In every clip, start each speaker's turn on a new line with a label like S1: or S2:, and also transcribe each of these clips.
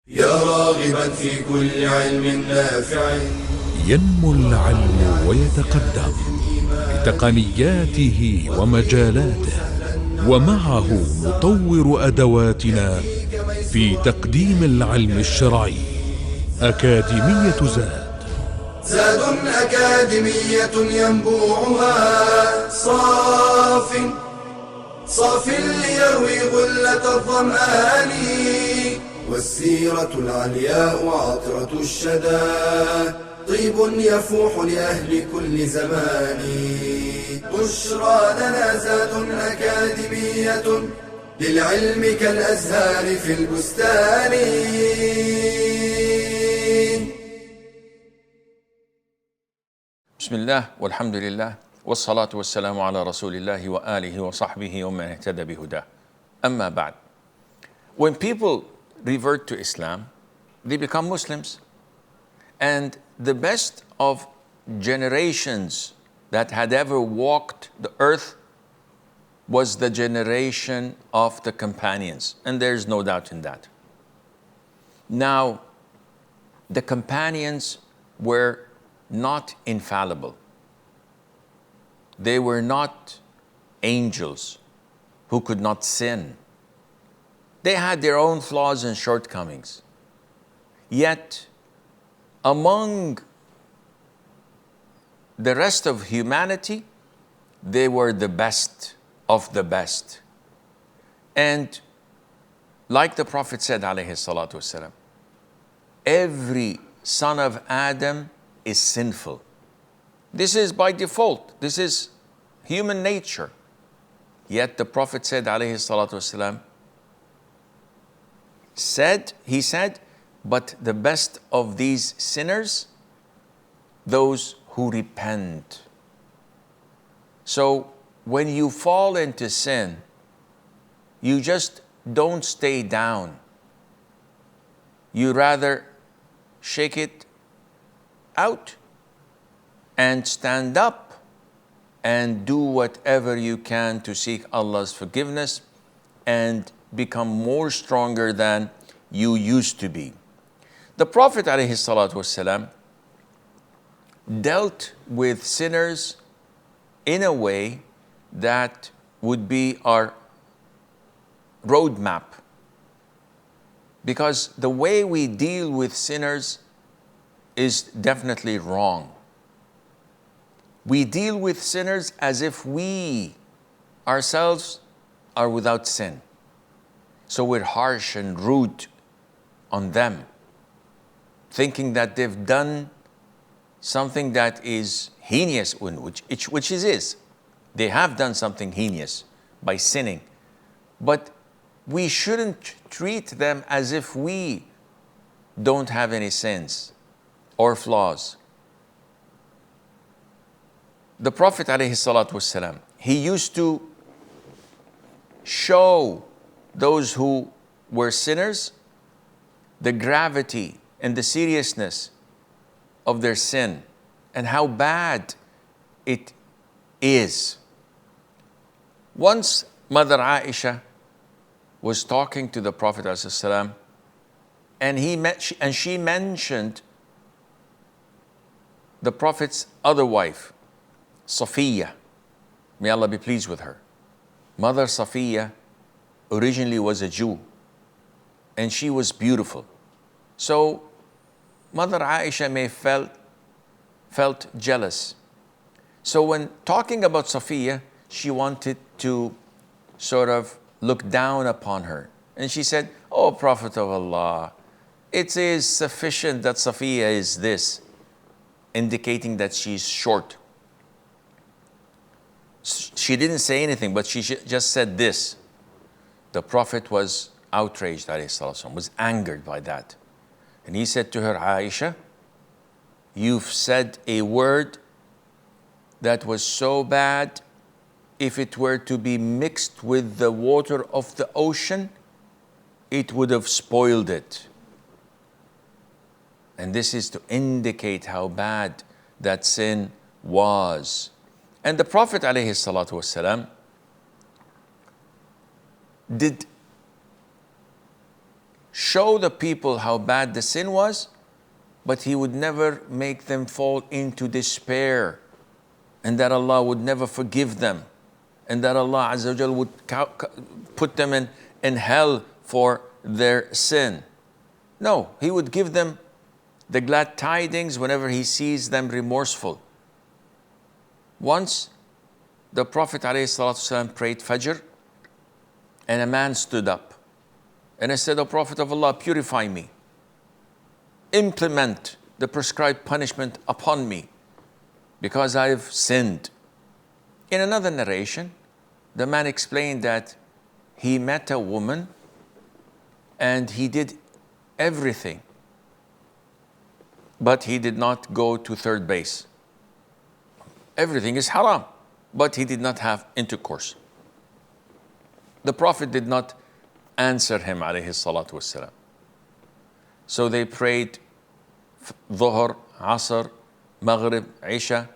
S1: يا راغبا في كل علم نافع.
S2: ينمو العلم ويتقدم بتقنياته ومجالاته، ومعه نطور أدواتنا في تقديم العلم الشرعي. أكاديمية
S1: زاد أكاديمية ينبوعها صاف ليروي غلة الظمآن، والسيرة العلياء عطرة الشدى طيب يفوح لأهل كل زمان. بشرى لنا زاد أكاديمية للعلم كالأزهار في البستان.
S3: بسم الله والحمد لله والصلاة والسلام على رسول الله وآله وصحبه ومن اهتدى بهداه. أما بعد. When people revert to Islam, they become Muslims. And the best of generations that had ever walked the earth was the generation of the companions. And there's no doubt in that. Now, the companions were not infallible. They were not angels who could not sin. They had their own flaws and shortcomings. Yet, among the rest of humanity, they were the best of the best. And like the Prophet said, alayhi salatu wasalam, every son of Adam is sinful. This is by default. This is human nature. Yet the Prophet said, alayhi salatu wasalam, he said, but the best of these sinners, those who repent. So when you fall into sin, you just don't stay down. You rather shake it out and stand up and do whatever you can to seek Allah's forgiveness and become more stronger than you used to be. The Prophet ﷺ dealt with sinners in a way that would be our roadmap. Because the way we deal with sinners is definitely wrong. We deal with sinners as if we ourselves are without sin. So we're harsh and rude on them, thinking that they've done something that is heinous, which it is. They have done something heinous by sinning. But we shouldn't treat them as if we don't have any sins or flaws. The Prophet ﷺ, he used to show those who were sinners the gravity and the seriousness of their sin and how bad it is. Once Mother Aisha was talking to the Prophet ﷺ, and she mentioned the Prophet's other wife, Safiya. May Allah be pleased with her. Mother Safiya originally was a Jew, and she was beautiful. So Mother Aisha may felt jealous. So when talking about Safiya, she wanted to sort of look down upon her. And she said, "Oh, Prophet of Allah, it is sufficient that Safiya is this," indicating that she's short. She didn't say anything, but she just said this. The Prophet was outraged, ﷺ, was angered by that. And he said to her, "Aisha, you've said a word that was so bad, if it were to be mixed with the water of the ocean, it would have spoiled it." And this is to indicate how bad that sin was. And the Prophet ﷺ did show the people how bad the sin was, but he would never make them fall into despair, and that Allah would never forgive them, and that Allah Azza wa Jal would put them in hell for their sin. No, he would give them the glad tidings whenever he sees them remorseful. Once, the Prophet ﷺ prayed Fajr, and a man stood up. And I said, O Prophet of Allah, purify me. Implement the prescribed punishment upon me, because I have sinned. In another narration, the man explained that he met a woman and he did everything, but he did not go to third base. Everything is haram, but he did not have intercourse. The Prophet did not answer him, alayhi salatu wassalam. So they prayed Dhuhr, Asr, Maghrib, Isha,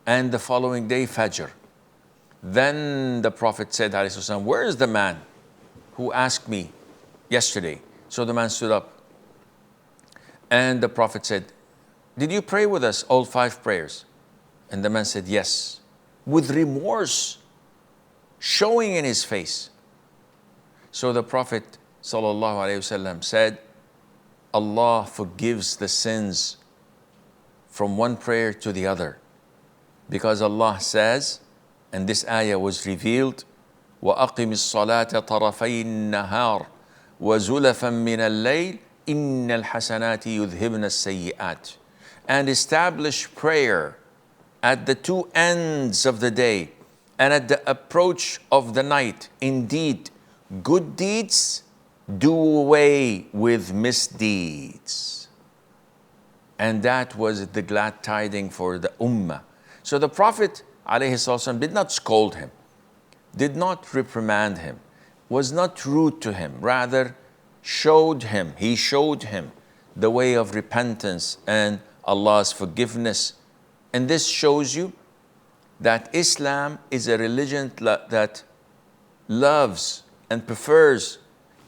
S3: and the following day Fajr. Then the Prophet said, alayhi salatu, where is the man who asked me yesterday? So the man stood up. And the Prophet said, did you pray with us all 5 prayers? And the man said, yes, with remorse showing in his face. So the Prophet ﷺ said, Allah forgives the sins from one prayer to the other. Because Allah says, and this ayah was revealed, وَأَقِمِ الصَّلَاةَ طَرَفَيِ النَّهَارِ وَزُلَفًا مِّنَ اللَّيْلِ إِنَّ الْحَسَنَاتِ يُذْهِبْنَ السَّيِّئَاتِ. And establish prayer at the 2 ends of the day and at the approach of the night. Indeed, good deeds do away with misdeeds. And that was the glad tiding for the ummah. So the Prophet ﷺ did not scold him, did not reprimand him, was not rude to him, rather he showed him the way of repentance and Allah's forgiveness. And this shows you that Islam is a religion that loves and prefers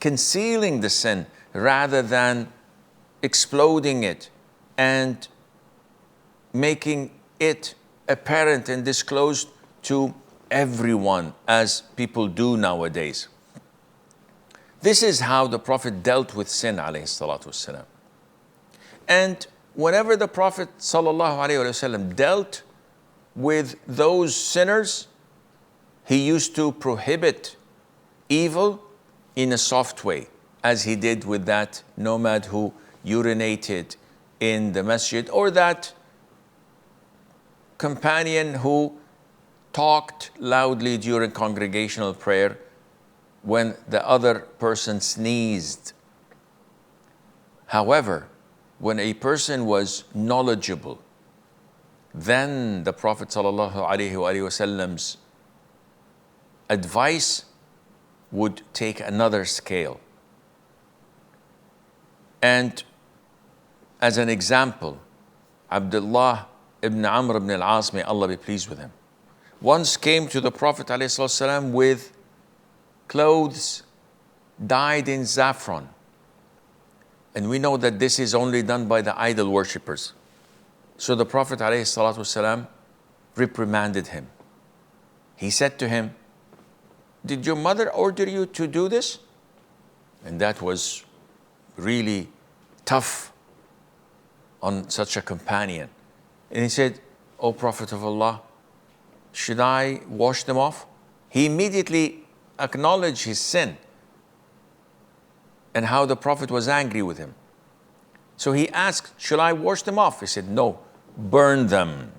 S3: concealing the sin rather than exploding it and making it apparent and disclosed to everyone, as people do nowadays. This is how the Prophet dealt with sin, alayhi salatu wasalam. And whenever the Prophet sallallahu alayhi wasallam dealt with those sinners, he used to prohibit evil in a soft way, as he did with that nomad who urinated in the masjid, or that companion who talked loudly during congregational prayer when the other person sneezed. However, when a person was knowledgeable, then the Prophet ﷺ's advice would take another scale. And as an example, Abdullah ibn Amr ibn al-As, may Allah be pleased with him, once came to the Prophet ﷺ with clothes dyed in saffron. And we know that this is only done by the idol worshippers. So the Prophet ﷺ reprimanded him. He said to him, did your mother order you to do this? And that was really tough on such a companion. And he said, O Prophet of Allah, should I wash them off? He immediately acknowledged his sin and how the Prophet was angry with him. So he asked, should I wash them off? He said, no, burn them.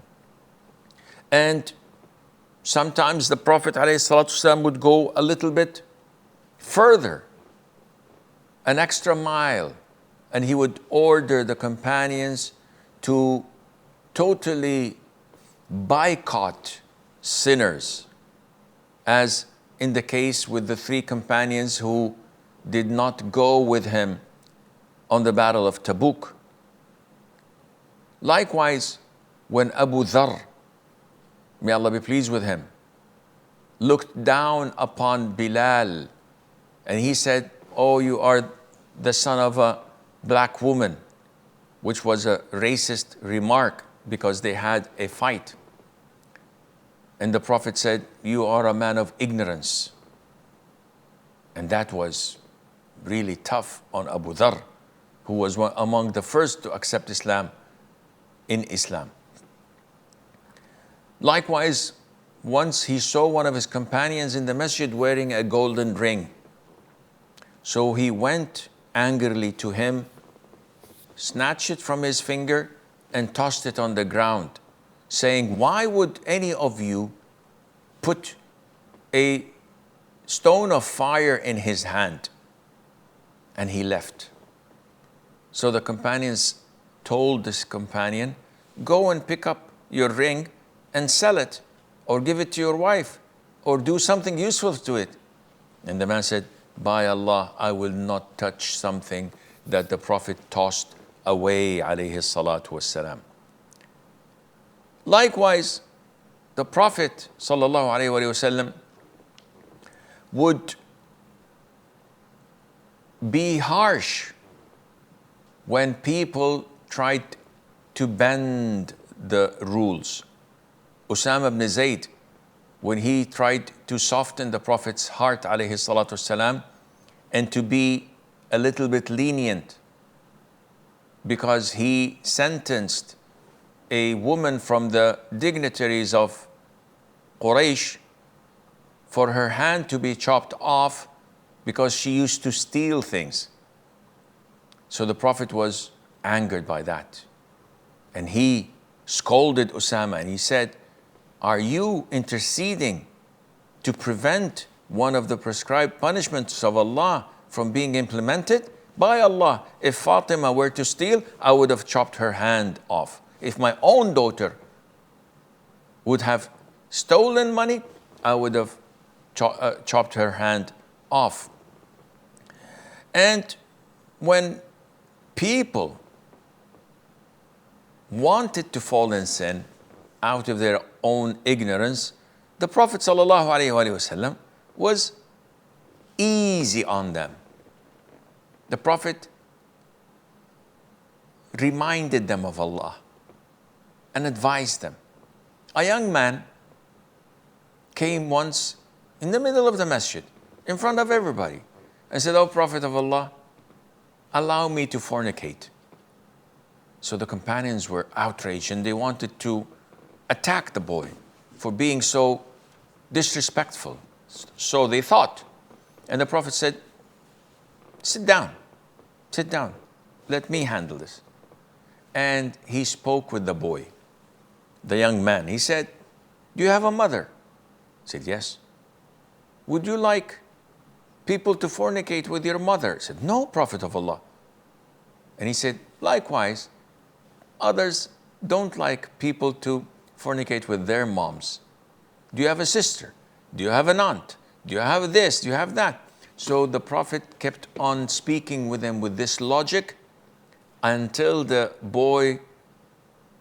S3: And sometimes the Prophet ﷺ would go a little bit further, an extra mile, and he would order the companions to totally boycott sinners, as in the case with the 3 companions who did not go with him on the battle of Tabuk. Likewise, when Abu Dharr, may Allah be pleased with him, looked down upon Bilal and he said, oh, you are the son of a black woman, which was a racist remark because they had a fight. And the Prophet said, you are a man of ignorance. And that was really tough on Abu Dharr, who was among the first to accept Islam in Islam. Likewise, once he saw one of his companions in the masjid wearing a golden ring. So he went angrily to him, snatched it from his finger and tossed it on the ground, saying, why would any of you put a stone of fire in his hand? And he left. So the companions told this companion, go and pick up your ring and sell it, or give it to your wife, or do something useful to it. And the man said, by Allah, I will not touch something that the Prophet tossed away, alayhi salatu wassalam. Likewise, the Prophet sallallahu alayhi wasallam would be harsh when people tried to bend the rules. Usama ibn Zayd, when he tried to soften the Prophet's heart, alayhi salatu wasalam, and to be a little bit lenient, because he sentenced a woman from the dignitaries of Quraysh for her hand to be chopped off because she used to steal things. So the Prophet was angered by that. And he scolded Usama and he said, are you interceding to prevent one of the prescribed punishments of Allah from being implemented? By Allah, if Fatima were to steal, I would have chopped her hand off. If my own daughter would have stolen money, I would have chopped her hand off. And when people wanted to fall in sin out of their own ignorance, the Prophet ﷺ was easy on them. The Prophet reminded them of Allah and advised them. A young man came once in the middle of the masjid, in front of everybody, and said, "O Prophet of Allah, allow me to fornicate." So the companions were outraged and they wanted to attack the boy for being so disrespectful. So they thought. And the Prophet said, sit down, let me handle this. And he spoke with the boy, the young man. He said, do you have a mother? He said, yes. Would you like people to fornicate with your mother? He said, no, Prophet of Allah. And he said, likewise, others don't like people to fornicate with their moms. Do you have a sister? Do you have an aunt? Do you have this? Do you have that? So the Prophet kept on speaking with him with this logic until the boy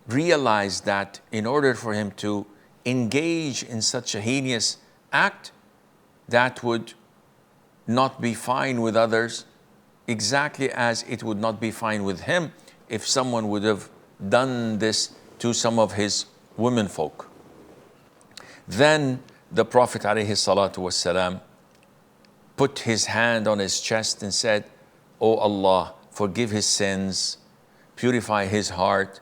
S3: realized that in order for him to engage in such a heinous act, that would not be fine with others, exactly as it would not be fine with him if someone would have done this to some of his womenfolk. Then the Prophet ﷺ put his hand on his chest and said, O Allah, forgive his sins, purify his heart,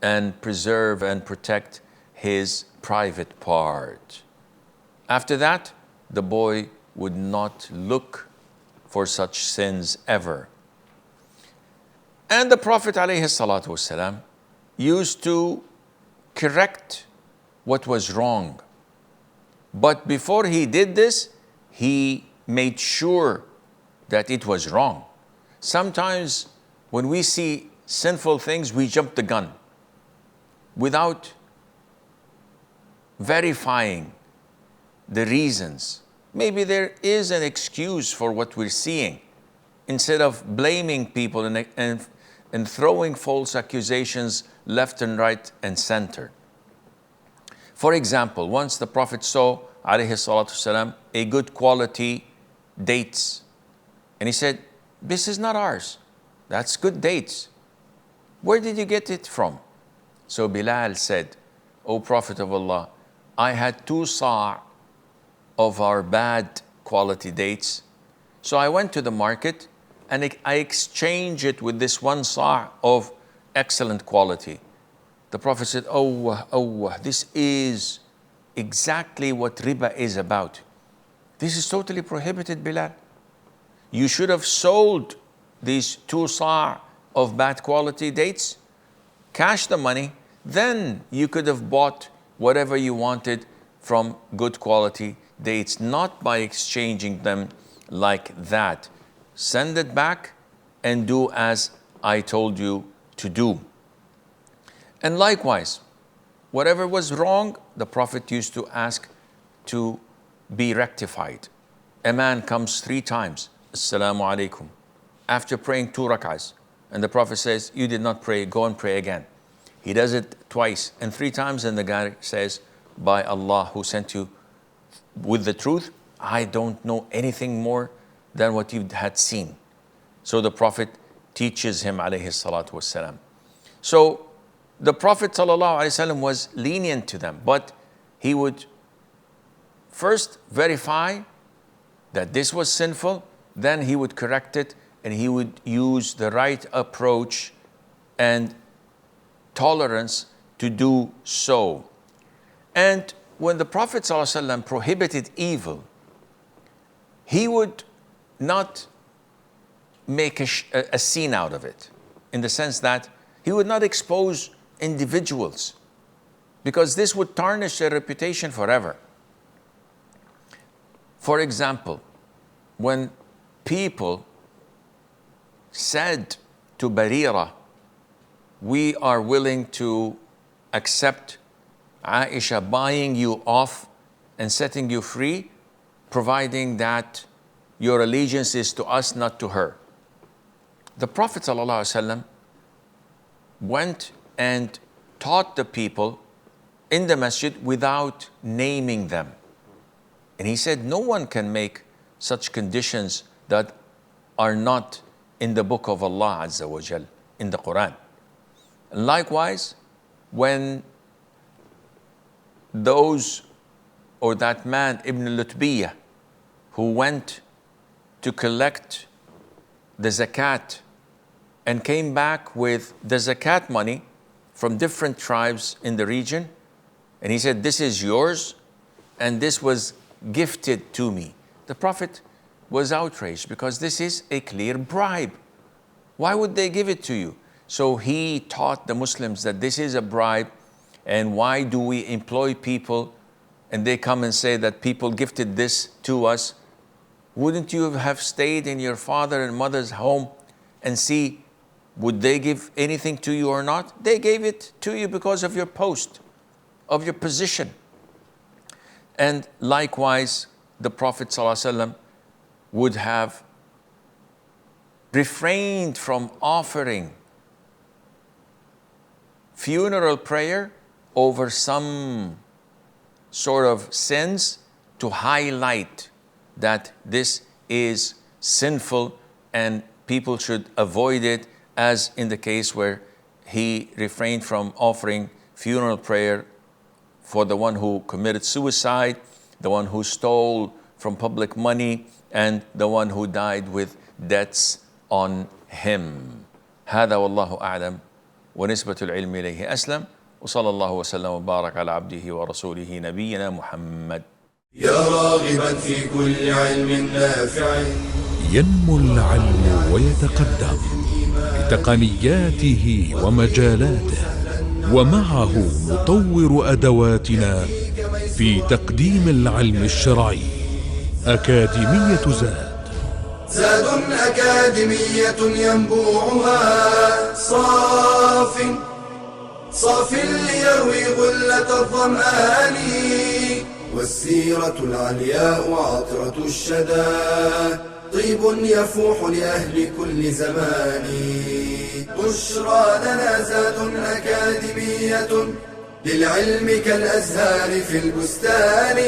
S3: and preserve and protect his private part. After that, the boy would not look for such sins ever. And the Prophet ﷺ used to correct what was wrong. But before he did this, he made sure that it was wrong. Sometimes when we see sinful things, we jump the gun without verifying the reasons. Maybe there is an excuse for what we're seeing. Instead of blaming people and throwing false accusations left and right and center. For example, once the Prophet saw, alayhi salatu wasalam, a good quality dates. And he said, this is not ours. That's good dates. Where did you get it from? So Bilal said, O Prophet of Allah, I had 2 sa' of our bad quality dates. So I went to the market and I exchanged it with this 1 sa' of excellent quality. The Prophet said, oh, this is exactly what riba is about. This is totally prohibited, Bilal. You should have sold these 2 sa' of bad quality dates, cash the money, then you could have bought whatever you wanted from good quality dates, not by exchanging them like that. Send it back and do as I told you to do. And likewise, whatever was wrong, the Prophet used to ask to be rectified. A man comes 3 times, Assalamu alaikum, after praying 2 rak'ahs. And the Prophet says, you did not pray, go and pray again. He does it twice and 3 times, and the guy says, by Allah who sent you with the truth, I don't know anything more than what you had seen. So the Prophet teaches him, alayhi salatu wassalam. So the Prophet sallallahu alaihi wasallam was lenient to them, but he would first verify that this was sinful, then he would correct it, and he would use the right approach and tolerance to do so. And when the Prophet ﷺ prohibited evil, he would not make a scene out of it, in the sense that he would not expose individuals, because this would tarnish their reputation forever. For example, when people said to Barira, we are willing to accept Aisha buying you off and setting you free, providing that your allegiance is to us, not to her. The Prophet ﷺ went and taught the people in the masjid without naming them. And he said, no one can make such conditions that are not in the book of Allah Azza wa Jal, in the Quran. And likewise, when those, or that man, Ibn Lutbiyah, who went to collect the zakat and came back with the zakat money from different tribes in the region, and he said, this is yours, and this was gifted to me. The Prophet was outraged, because this is a clear bribe. Why would they give it to you? So he taught the Muslims that this is a bribe, and why do we employ people and they come and say that people gifted this to us? Wouldn't you have stayed in your father and mother's home and see, would they give anything to you or not? They gave it to you because of your post, of your position. And likewise, the Prophet ﷺ would have refrained from offering funeral prayer over some sort of sins, to highlight that this is sinful and people should avoid it, as in the case where he refrained from offering funeral prayer for the one who committed suicide, the one who stole from public money, and the one who died with debts on him. هذا والله أعلم ونسبة العلم إليه أسلم وصلى الله وسلم وبارك على عبده ورسوله نبينا محمد.
S1: يا راغبا في كل علم نافع.
S2: ينمو العلم ويتقدم بتقنياته ومجالاته، ومعه نطور أدواتنا في تقديم العلم الشرعي. أكاديمية زاد
S1: أكاديمية ينبوعها صاف ليروي غلة الظمآن، والسيرة العلياء عطرة الشدى طيب يفوح لأهل كل زمان. بشرى لنا زاد أكاديمية للعلم كالأزهار في البستان.